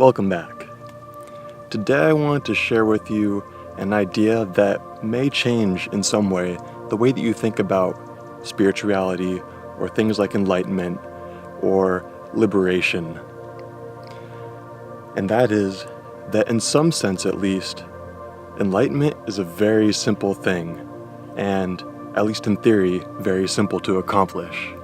Welcome back. Today I wanted to share with you an idea that may change in some way the way that you think about spirituality or things like enlightenment or liberation. And that is that in some sense at least, enlightenment is a very simple thing, and at least in theory, very simple to accomplish.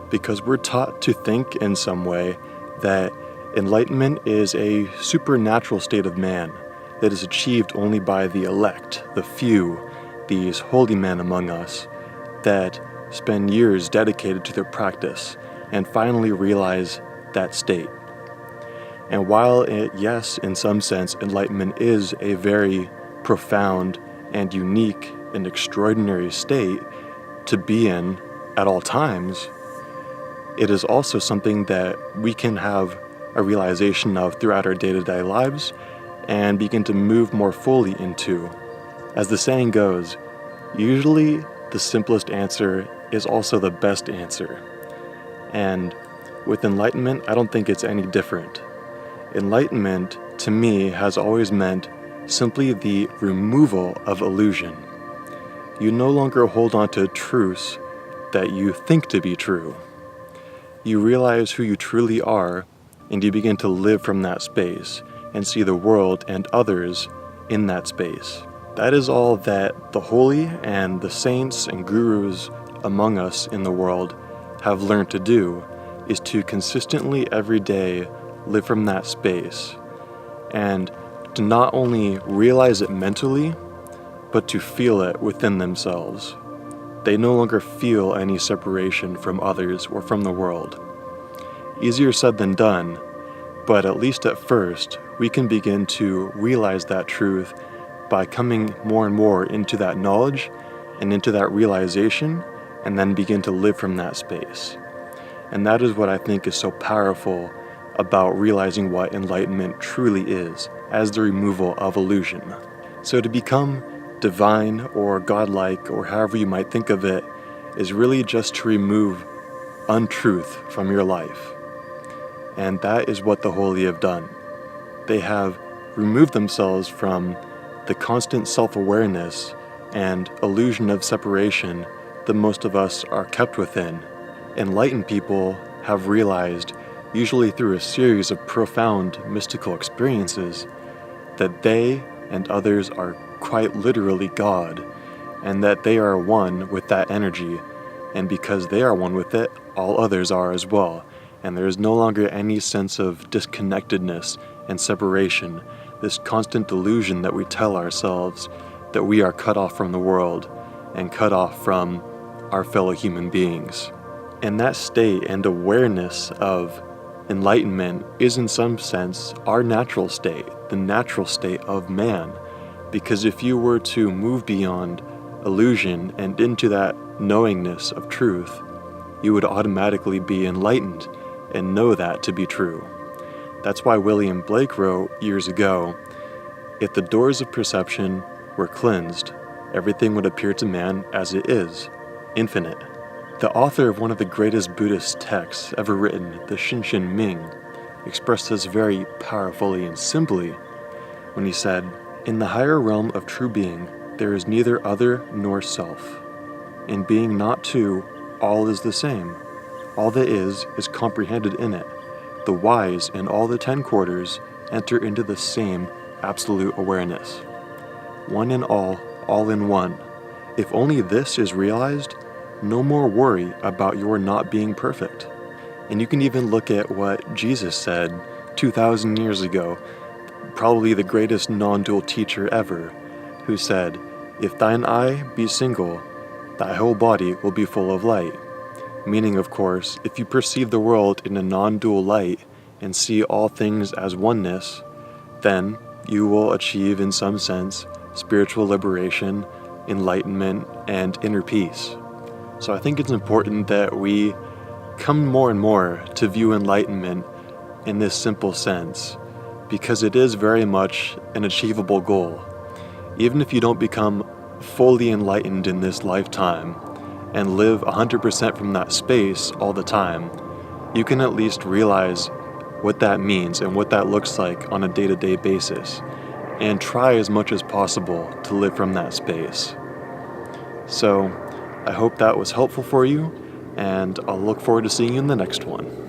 Because we're taught to think in some way that enlightenment is a supernatural state of man that is achieved only by the elect, the few, these holy men among us that spend years dedicated to their practice and finally realize that state. And while yes, in some sense, enlightenment is a very profound and unique and extraordinary state to be in at all times, it is also something that we can have a realization of throughout our day-to-day lives and begin to move more fully into. As the saying goes, usually the simplest answer is also the best answer. And with enlightenment, I don't think it's any different. Enlightenment, to me, has always meant simply the removal of illusion. You no longer hold on to truths that you think to be true. You realize who you truly are, and you begin to live from that space and see the world and others in that space. That is all that the holy and the saints and gurus among us in the world have learned to do, is to consistently every day live from that space and to not only realize it mentally, but to feel it within themselves. They no longer feel any separation from others or from the world. Easier said than done, but at least at first, we can begin to realize that truth by coming more and more into that knowledge and into that realization, and then begin to live from that space. And that is what I think is so powerful about realizing what enlightenment truly is, as the removal of illusion. So to become divine or godlike, or however you might think of it, is really just to remove untruth from your life. And that is what the holy have done. They have removed themselves from the constant self-awareness and illusion of separation that most of us are kept within. Enlightened people have realized, usually through a series of profound mystical experiences, that they and others are quite literally God, and that they are one with that energy, and because they are one with it, all others are as well. And there is no longer any sense of disconnectedness and separation, this constant delusion that we tell ourselves that we are cut off from the world and cut off from our fellow human beings. And that state and awareness of enlightenment is in some sense our natural state, the natural state of man. Because if you were to move beyond illusion and into that knowingness of truth, you would automatically be enlightened and know that to be true. That's why William Blake wrote years ago, "If the doors of perception were cleansed, everything would appear to man as it is, infinite." The author of one of the greatest Buddhist texts ever written, the Shinshin Ming, expressed this very powerfully and simply when he said, "In the higher realm of true being, there is neither other nor self. In being not two, all is the same. All that is comprehended in it. The wise in all the 10 quarters enter into the same absolute awareness. One in all in one. If only this is realized, no more worry about your not being perfect." And you can even look at what Jesus said 2,000 years ago, probably the greatest non-dual teacher ever, who said, "If thine eye be single, thy whole body will be full of light." Meaning, of course, if you perceive the world in a non-dual light and see all things as oneness, then you will achieve, in some sense, spiritual liberation, enlightenment, and inner peace. So I think it's important that we come more and more to view enlightenment in this simple sense, because it is very much an achievable goal. Even if you don't become fully enlightened in this lifetime and live 100% from that space all the time, you can at least realize what that means and what that looks like on a day-to-day basis, and try as much as possible to live from that space. So, I hope that was helpful for you, and I'll look forward to seeing you in the next one.